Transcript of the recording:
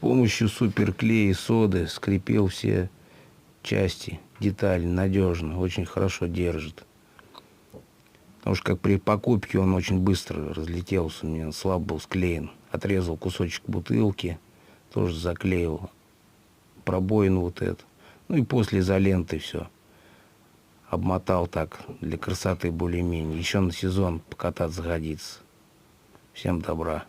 помощью суперклея и соды скрепил все части, детали надежно, очень хорошо держит. Потому что как при покупке он очень быстро разлетелся, у меня слабо был склеен. Отрезал кусочек бутылки, тоже заклеил пробоину вот эту. Ну и после изоленты все. Обмотал так, для красоты более-менее. Еще на сезон покататься годится. Всем добра.